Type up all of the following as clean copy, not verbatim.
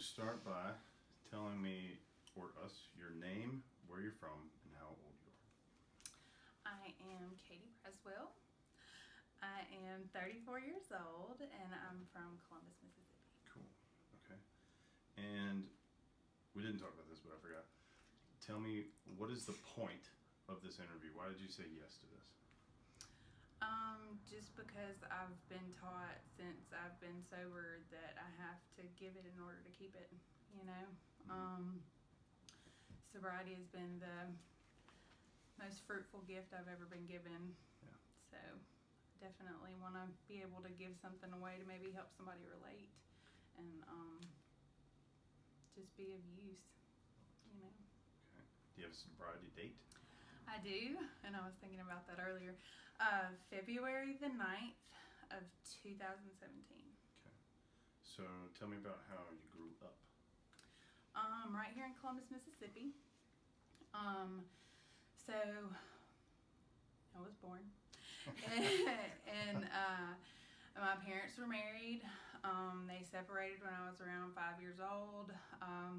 start by telling me, or us, your name, where you're from, and how old you are. I am Katie Preswell. I am 34 years old, and I'm from Columbus, Mississippi. Cool. Okay. And we didn't talk about this, but I forgot. Tell me, what is the point of this interview? Why did you say yes to this? Just because I've been taught since I've been sober that I have to give it in order to keep it, you know. Sobriety has been the most fruitful gift I've ever been given. Yeah. So definitely want to be able to give something away to maybe help somebody relate and just be of use, you know. Okay. Do you have a sobriety date? I do, and I was thinking about that earlier. February the 9th of 2017. Okay. So tell me about how you grew up. Right here in Columbus, Mississippi. So I was born, and my parents were married. They separated when I was around 5 years old. I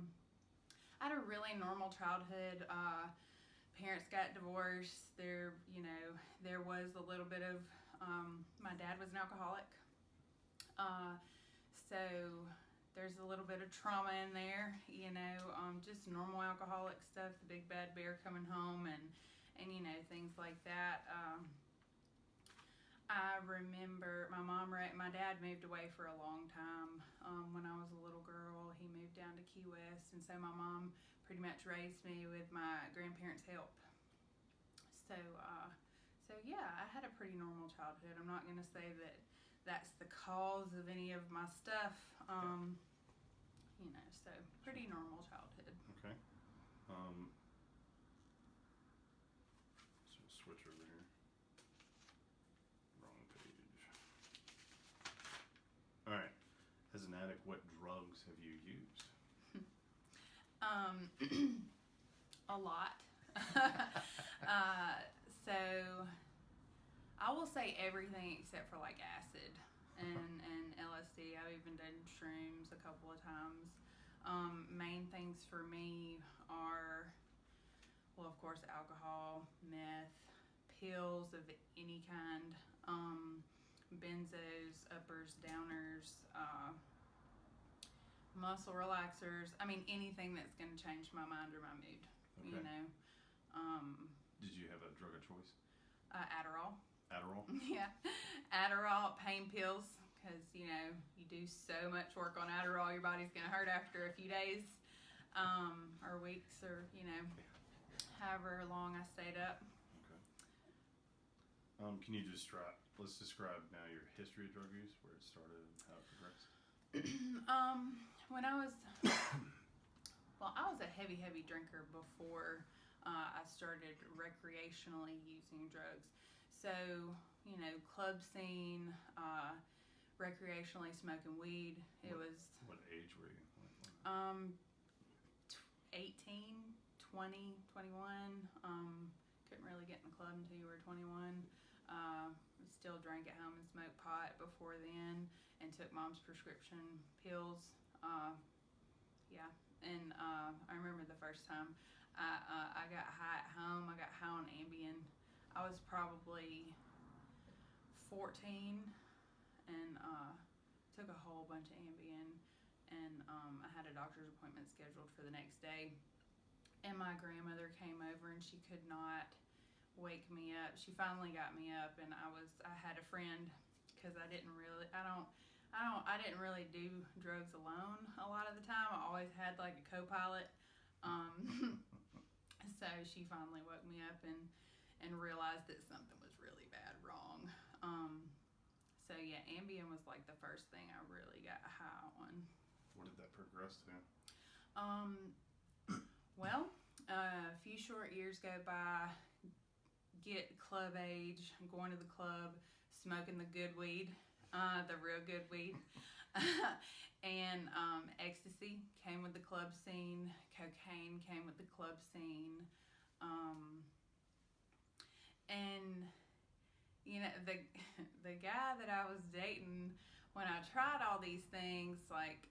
had a really normal childhood. Parents got divorced. There was a little bit of, my dad was an alcoholic. So there's a little bit of trauma in there, just normal alcoholic stuff, the big bad bear coming home and things like that. I remember my dad moved away for a long time. When I was a little girl, he moved down to Key West, and so my mom pretty much raised me with my grandparents' help. So yeah, I had a pretty normal childhood. I'm not going to say that that's the cause of any of my stuff, so pretty normal childhood. Okay. So switch over here. Wrong page. All right. As an addict, what drugs have you used? A lot. So I will say everything except for like acid and LSD. I've even done shrooms a couple of times. Main things for me are, well, of course, alcohol, meth, pills of any kind, benzos, uppers, downers, muscle relaxers. I mean, anything that's going to change my mind or my mood, Okay. Did you have a drug of choice? Adderall. Adderall? Yeah. Adderall, pain pills, because, you do so much work on Adderall, your body's going to hurt after a few days, or weeks, or, however long I stayed up. Okay. Can you let's describe now your history of drug use, where it started and how it progressed? When I was a heavy drinker before I started recreationally using drugs. So, club scene, recreationally smoking weed. What age were you? 18, 20, 21. Couldn't really get in the club until you were 21. Still drank at home and smoked pot before then, and took mom's prescription pills. And I remember the first time I got high at home. I got high on Ambien. I was probably 14, and took a whole bunch of Ambien, and I had a doctor's appointment scheduled for the next day. And my grandmother came over, and she could not wake me up. She finally got me up, and I had a friend, because I didn't really do drugs alone a lot of the time. I always had like a co-pilot. So she finally woke me up and realized that something was really bad wrong. So yeah, Ambien was like the first thing I really got high on. What did that progress to? Well, a few short years go by, get club age, going to the club, smoking the good weed, the real good weed. And ecstasy came with the club scene, cocaine came with the club scene. And the guy that I was dating, when I tried all these things, like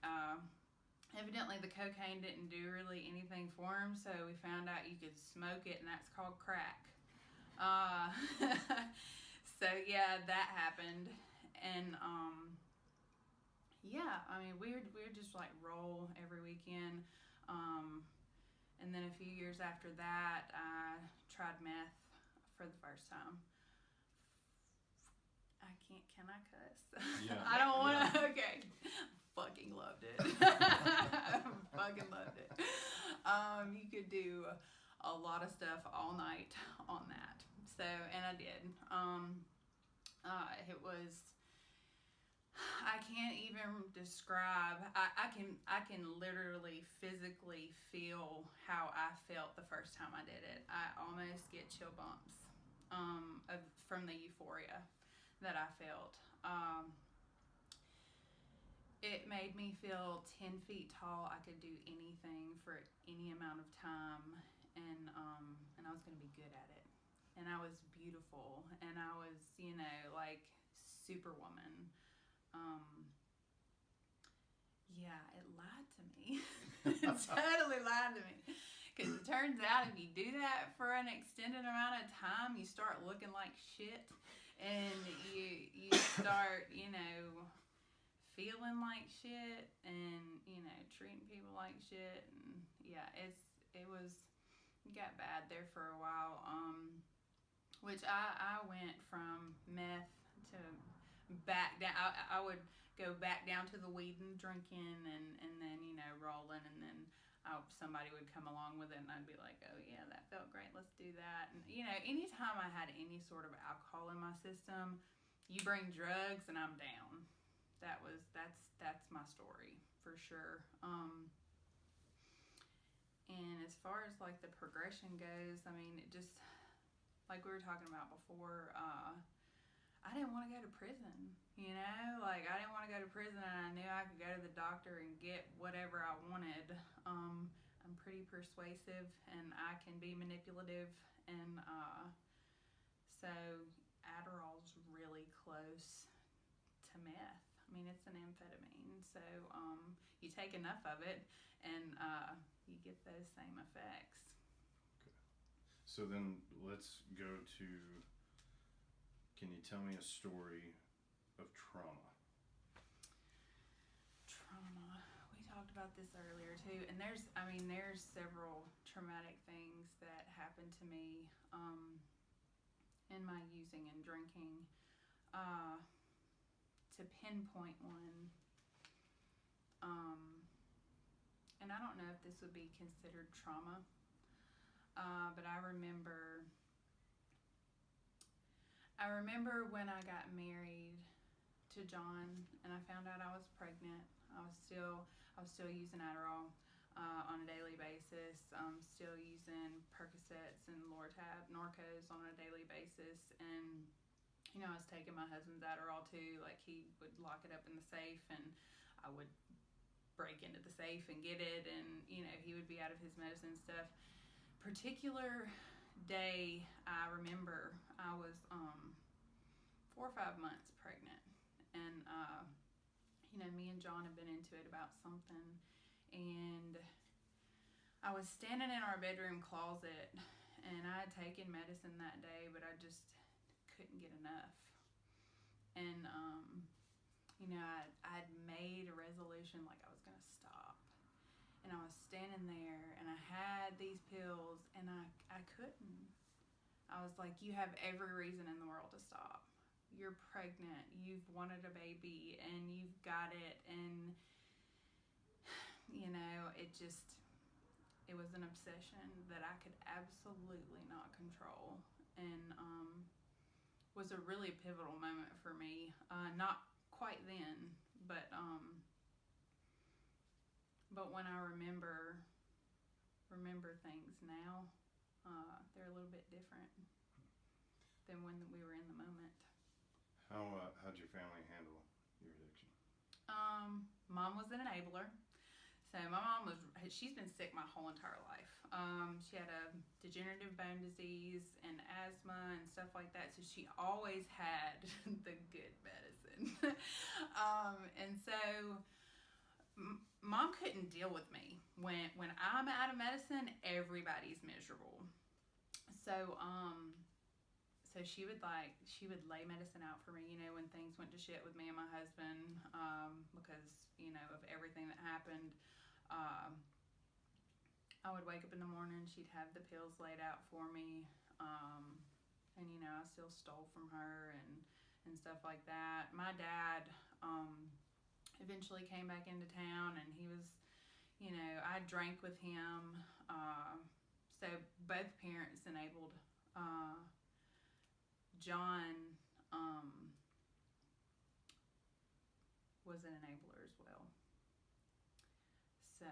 evidently the cocaine didn't do really anything for him, so we found out you could smoke it, and that's called crack. So yeah, that happened, and yeah, I mean we would just like roll every weekend, and then a few years after that, I tried meth for the first time. I can't. Can I cuss? Yeah. I don't want to. Yeah. Okay. Fucking loved it. Fucking loved it. You could do a lot of stuff all night on that. So, and I did. It was. I can't even describe. I can literally physically feel how I felt the first time I did it. I almost get chill bumps from the euphoria that I felt. It made me feel 10 feet tall. I could do anything for any amount of time, and I was going to be good at it. And I was beautiful, and I was, like Superwoman. Yeah, it lied to me. It totally lied to me. Because it turns out if you do that for an extended amount of time, you start looking like shit, and you start, feeling like shit, and treating people like shit, and yeah, it got bad there for a while. Which I went from meth to back down. I would go back down to the weed and drinking, and then rolling, and then somebody would come along with it, and I'd be like, oh yeah, that felt great, let's do that. And anytime I had any sort of alcohol in my system, you bring drugs and I'm down. That's my story for sure. And as far as like the progression goes, I mean, it just, like we were talking about before, I didn't want to go to prison, like I didn't want to go to prison, and I knew I could go to the doctor and get whatever I wanted. I'm pretty persuasive, and I can be manipulative, and so Adderall's really close to meth. I mean, it's an amphetamine, so you take enough of it, and you get those same effects. Okay. So then let's go to, can you tell me a story of trauma? Trauma. We talked about this earlier too, and there's several traumatic things that happened to me in my using and drinking. To pinpoint one, and I don't know if this would be considered trauma, but I remember when I got married to John, and I found out I was pregnant. I was still using Adderall on a daily basis. Still using Percocets and Norcos on a daily basis, and I was taking my husband's Adderall too. Like, he would lock it up in the safe, and I would break into the safe and get it, and he would be out of his medicine stuff. Particular day, I remember I was 4 or 5 months pregnant, and me and John had been into it about something, and I was standing in our bedroom closet, and I had taken medicine that day, but I just couldn't get enough. And I'd made a resolution, like I was gonna stop, and I was standing there, and I had these pills, and I couldn't. I was like, you have every reason in the world to stop. You're pregnant, you've wanted a baby, and you've got it, and it was an obsession that I could absolutely not control, and was a really pivotal moment for me. Not quite then, but when I remember things now, they're a little bit different than when we were in the moment. How'd your family handle your addiction? Mom was an enabler. So my mom she's been sick my whole entire life. She had a degenerative bone disease and asthma and stuff like that. So she always had the good medicine. And so Mom couldn't deal with me. When I'm out of medicine, everybody's miserable. So so she would lay medicine out for me, when things went to shit with me and my husband, because of everything that happened. I would wake up in the morning, she'd have the pills laid out for me, and I still stole from her and stuff like that. My dad eventually came back into town, and he was, I drank with him. So both parents enabled. John was an enabler as well. So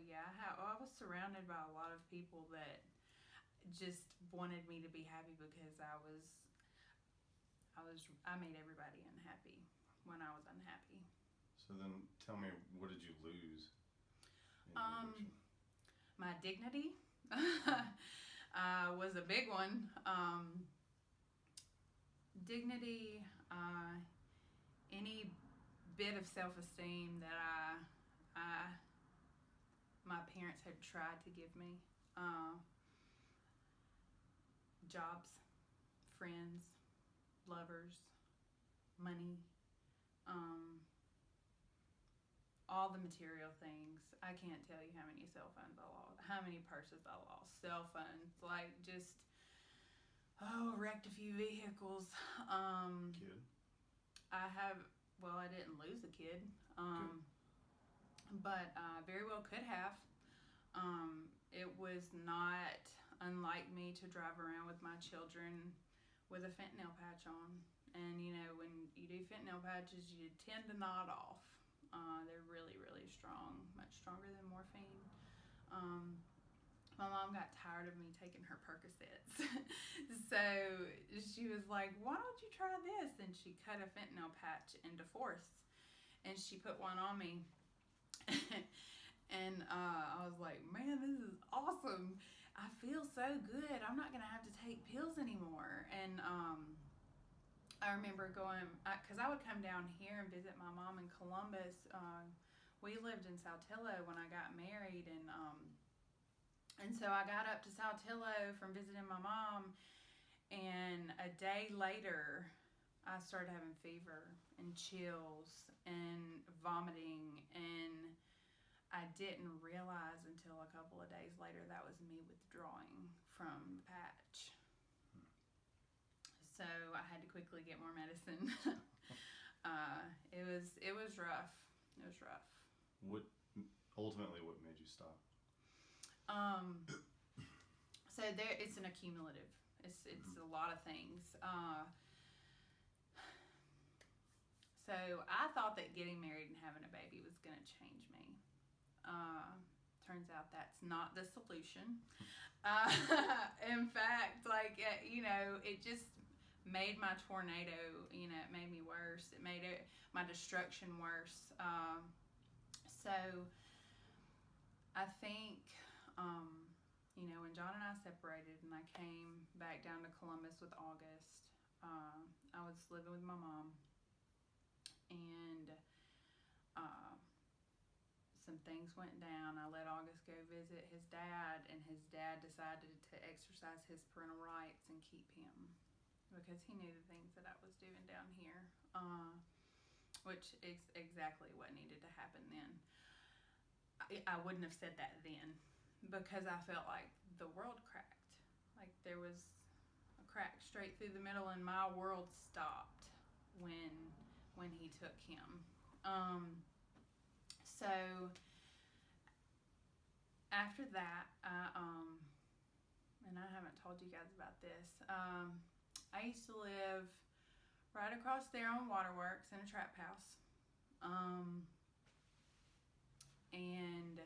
yeah, I was surrounded by a lot of people that just wanted me to be happy, because I made everybody unhappy when I was unhappy. So then tell me, what did you lose in your addiction? My dignity was a big one. Dignity, any bit of self-esteem that my parents had tried to give me. Jobs, friends, lovers, money, all the material things. I can't tell you how many cell phones I lost, how many purses I lost, cell phones, wrecked a few vehicles. Kid? I didn't lose a kid, but very well could have. It was not unlike me to drive around with my children with a fentanyl patch on. And when you do fentanyl patches, you tend to nod off. They're really, really strong, much stronger than morphine. My mom got tired of me taking her Percocets. So she was like, why don't you try this? And she cut a fentanyl patch into fourths, and she put one on me. And I was like, man, this is awesome. I feel so good. I'm not going to have to take pills anymore. And I remember going, because I would come down here and visit my mom in Columbus. We lived in Saltillo when I got married, and so I got up to Saltillo from visiting my mom, and a day later, I started having fever and chills and vomiting, and I didn't realize until a couple of days later that was me withdrawing from the patch. So I had to quickly get more medicine. It was rough. It was rough. What made you stop? So it's an accumulative. It's a lot of things. So I thought that getting married and having a baby was going to change me. Turns out that's not the solution. In fact, it just made my tornado, it made me worse. It made my destruction worse. So I think, when John and I separated and I came back down to Columbus with August, I was living with my mom, and some things went down. I let August go visit his dad, and his dad decided to exercise his parental rights and keep him, because he knew the things that I was doing down here, which is exactly what needed to happen then. I wouldn't have said that then, because I felt like the world cracked. Like there was a crack straight through the middle, and my world stopped when he took him. So after that, and I haven't told you guys about this, I used to live right across there on Waterworks in a trap house. And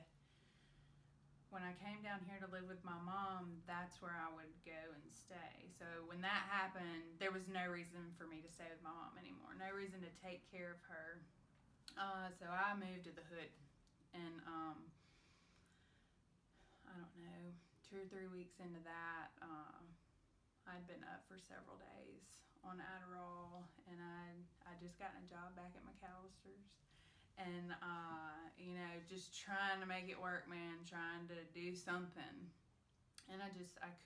when I came down here to live with my mom, that's where I would go and stay. So when that happened, there was no reason for me to stay with my mom anymore. No reason to take care of her. So I moved to the hood, and I don't know, 2 or 3 weeks into that, I'd been up for several days on Adderall, and I just gotten a job back at McAllister's, and just trying to make it work, man, trying to do something. And I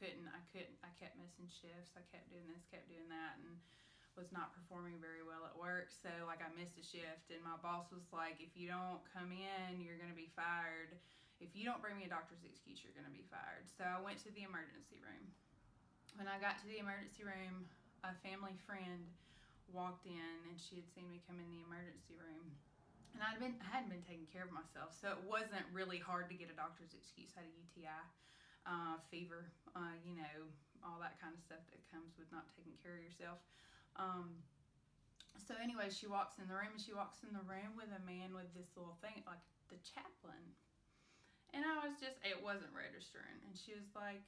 couldn't. I kept missing shifts. I kept doing this, kept doing that, and was not performing very well at work. So, like, I missed a shift, and my boss was like, if you don't come in, you're going to be fired. If you don't bring me a doctor's excuse, you're going to be fired. So I went to the emergency room. When I got to the emergency room, a family friend walked in, and she had seen me come in the emergency room. And I hadn't been taking care of myself, so it wasn't really hard to get a doctor's excuse. I had a UTI, fever, all that kind of stuff that comes with not taking care of yourself. So anyway, she walks in the room, and she walks in the room with a man with this little thing, like the chaplain. And it wasn't registering. And she was like,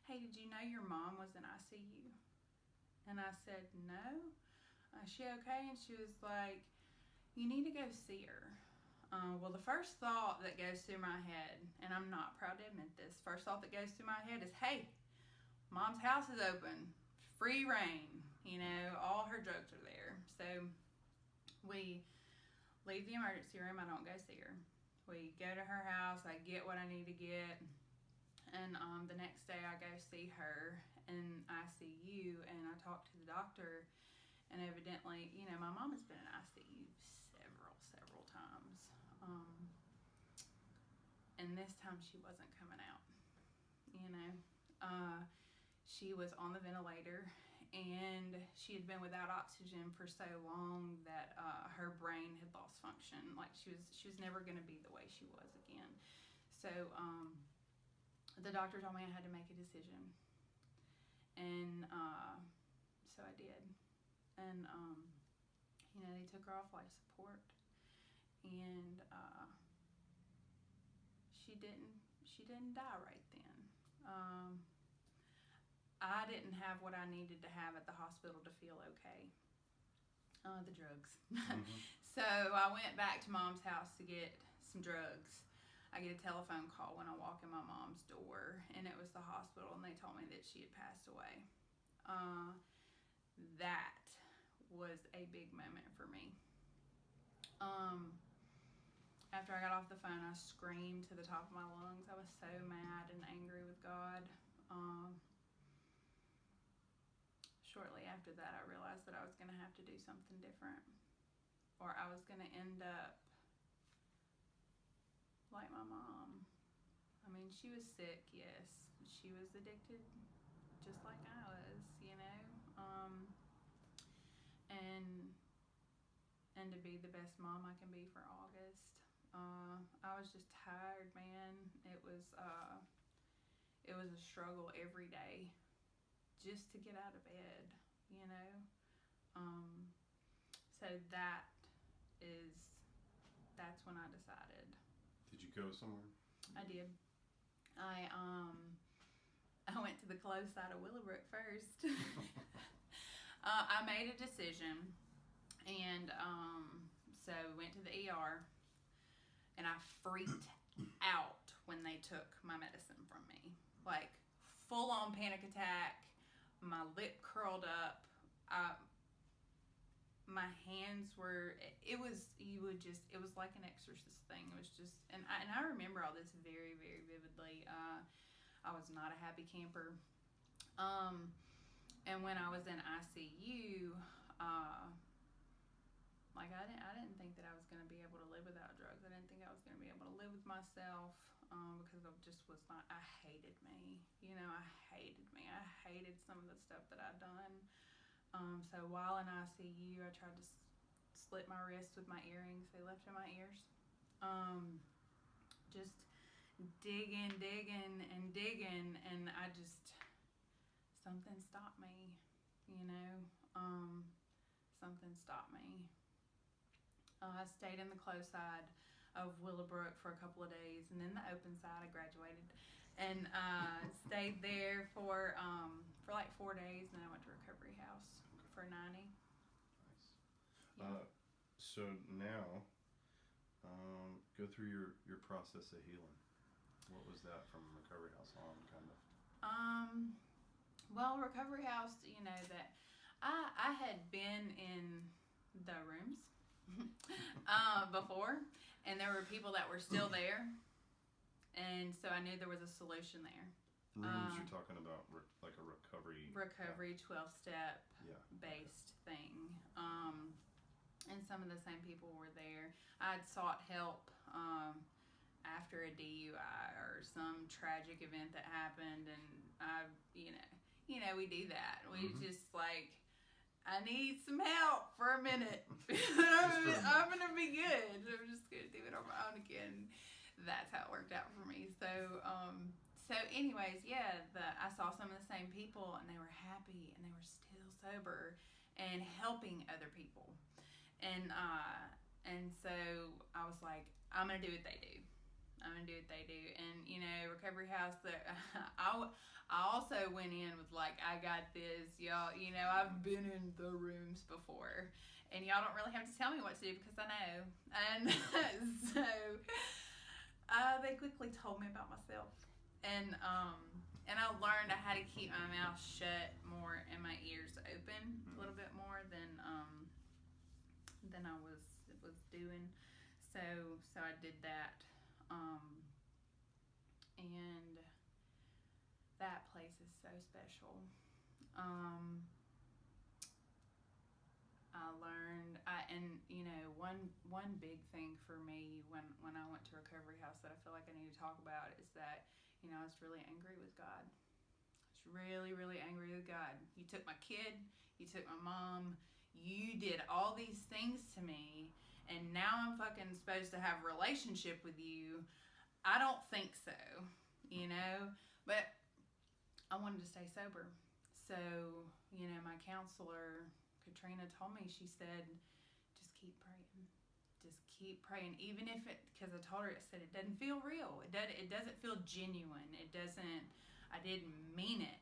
hey, did you know your mom was in ICU? And I said, no. Is she okay? And she was like, you need to go see her. Well, the first thought that goes through my head, and I'm not proud to admit this, first thought that goes through my head is, hey, mom's house is open, free reign, all her drugs are there. So we leave the emergency room. I don't go see her. We go to her house. I get what I need to get. And the next day I go see her in ICU, and I talk to the doctor. And evidently, my mom has been in ICU several times. And this time she wasn't coming out, She was on the ventilator, and she had been without oxygen for so long that her brain had lost function. Like, she was never going to be the way she was again. So the doctor told me I had to make a decision. And so I did. And, they took her off life support, and she didn't die right then. I didn't have what I needed to have at the hospital to feel okay. The drugs. Mm-hmm. So I went back to mom's house to get some drugs. I get a telephone call when I walk in my mom's door, and it was the hospital, and they told me that she had passed away. That was a big moment for me. After I got off the phone, I screamed to the top of my lungs. I was so mad and angry with God. Shortly after that, I realized that I was going to have to do something different, or I was going to end up like my mom. I mean, she was sick, yes. She was addicted just like I was, and to be the best mom I can be for August. I was just tired, man. It was a struggle every day just to get out of bed, So that's when I decided. Did you go somewhere? I did. I went to the close side of Willowbrook first. I made a decision, and so we went to the ER, and I freaked out when they took my medicine from me. Like, full-on panic attack. My lip curled up. My hands were, it was like an exorcist thing. It was just, and I remember all this very, very vividly. I was not a happy camper. And when I was in ICU, I didn't think that I was going to be able to live without drugs. I didn't think I was going to be able to live with myself, because I just was not, I hated me. I hated me. I hated some of the stuff that I'd done. So while in ICU, I tried to slit my wrists with my earrings. They left in my ears. Just digging, and something stopped me, something stopped me. I stayed in the closed side of Willowbrook for a couple of days, and then the open side, I graduated, and stayed there for like 4 days, and then I went to recovery house for 90. Nice. Yeah. So now, go through your process of healing. What was that from recovery house on, kind of? Well, recovery house, that I had been in the rooms, before, and there were people that were still there, and so I knew there was a solution there. Rooms, you're talking about like a recovery 12-step yeah. based thing. And some of the same people were there. I'd sought help after a DUI or some tragic event that happened, and we do that. We just like, I need some help for a minute. I'm gonna be good. I'm just gonna do it on my own again. That's how it worked out for me. So anyways, yeah, I saw some of the same people, and they were happy, and they were still sober, and helping other people, and so I was like, I'm gonna do what they do. And recovery house. I also went in with like, I got this, y'all. I've been in the rooms before, and y'all don't really have to tell me what to do because I know. And so they quickly told me about myself. And I learned I had to keep my mouth shut more and my ears open a little bit more than I was doing. So I did that, and that place is so special. I learned, one big thing for me when I went to recovery house that I feel like I need to talk about is that. I was really angry with God. I was really, really angry with God. You took my kid. You took my mom. You did all these things to me, and now I'm fucking supposed to have a relationship with you. I don't think so, But I wanted to stay sober. So, my counselor, Katrina, told me, she said, just keep praying. Just keep praying, even if because I told her, I said, it doesn't feel real. It doesn't feel genuine. I didn't mean it,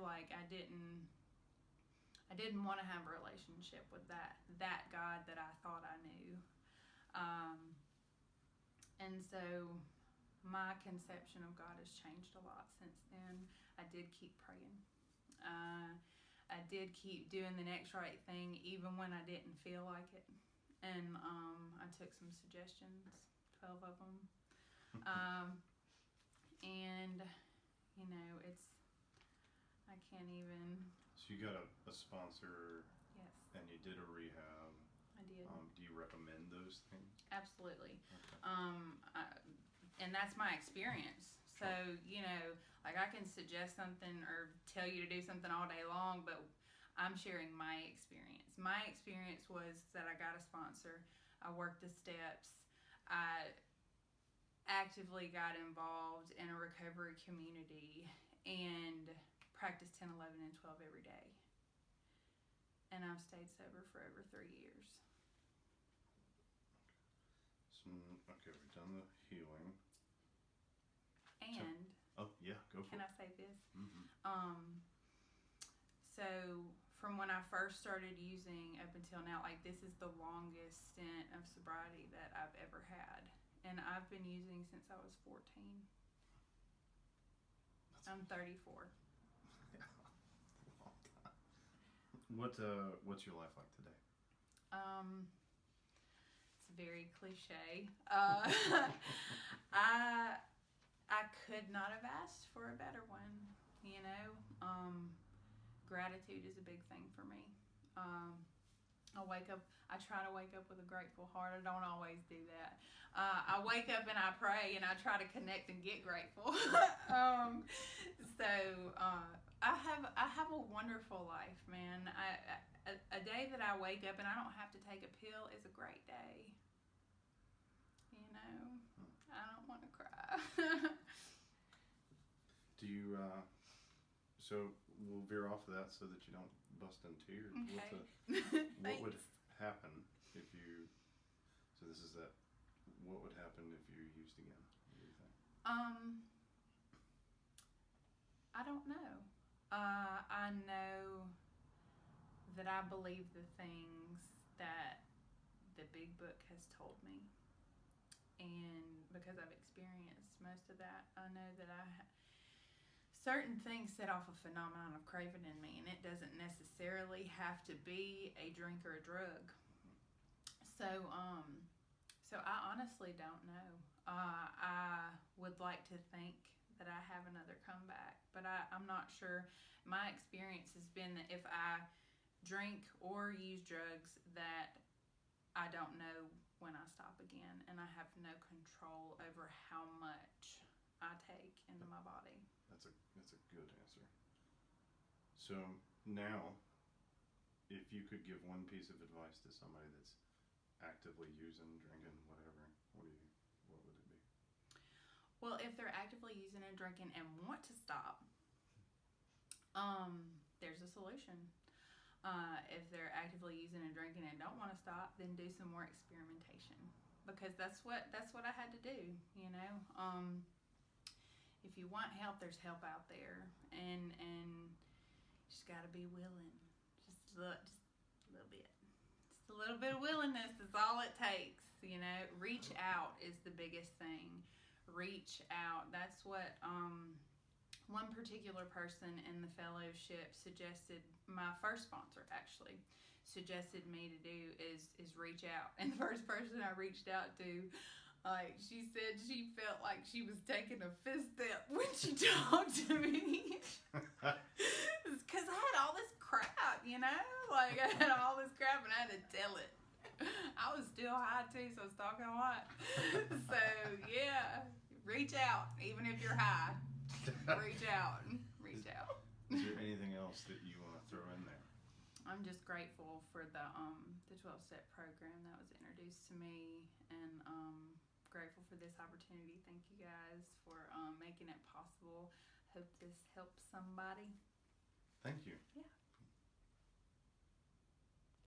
like I didn't want to have a relationship with that God that I thought I knew. And so my conception of God has changed a lot since then. I did keep praying. I did keep doing the next right thing, even when I didn't feel like it. And I took some suggestions, 12 of them. And, I can't even. So you got a sponsor. Yes. And you did a rehab. I did. Do you recommend those things? Absolutely. Okay. And that's my experience. So, like I can suggest something or tell you to do something all day long, but I'm sharing my experience. My experience was that I got a sponsor. I worked the steps. I actively got involved in a recovery community and practiced 10, 11, and 12 every day. And I've stayed sober for over 3 years. So, okay, we've done the healing. And oh yeah, go for it. Can I say this? Mm-hmm. So from when I first started using up until now, like this is the longest stint of sobriety that I've ever had. And I've been using since I was 14. I'm 34. Yeah, a long time. What's your life like today? It's very cliche. I could not have asked for a better one, Gratitude is a big thing for me. I try to wake up with a grateful heart. I don't always do that. I wake up and I pray and I try to connect and get grateful. I have a wonderful life, man. A day that I wake up and I don't have to take a pill is a great day. I don't want to cry. Do you, so we'll veer off of that so that you don't bust in tears. Okay. What would happen if you, so this is that, what would happen if you used again? What do you think? I don't know. I know that I believe the things that the big book has told me. And because I've experienced most of that, I know that certain things set off a phenomenon of craving in me, and it doesn't necessarily have to be a drink or a drug. So I honestly don't know. I would like to think that I have another comeback, but I'm not sure. My experience has been that if I drink or use drugs, that I don't know when I stop again, and I have no control over how much I take into my body. That's a good answer. So now, if you could give one piece of advice to somebody that's actively using, drinking, whatever, what would it be? Well, if they're actively using and drinking and want to stop, there's a solution. If they're actively using and drinking and don't want to stop, then do some more experimentation, because that's what I had to do. You know, if you want help, there's help out there, and you just got to be willing. Just a little bit. Just a little bit of willingness is all it takes. You know, reach out is the biggest thing. Reach out. That's what one particular person in the fellowship suggested. My first sponsor actually suggested me to do is reach out. And the first person I reached out to, she said she felt like she was taking a fifth step when she talked to me. Because I had all this crap, you know? Like, I had all this crap and I had to tell it. I was still high too, so I was talking a lot. So, yeah, reach out, even if you're high. Reach out. Is there anything else that you want to throw in there? I'm just grateful for the 12-step program that was introduced to me, and grateful for this opportunity. Thank you guys for making it possible. Hope this helps somebody. Thank you. Yeah.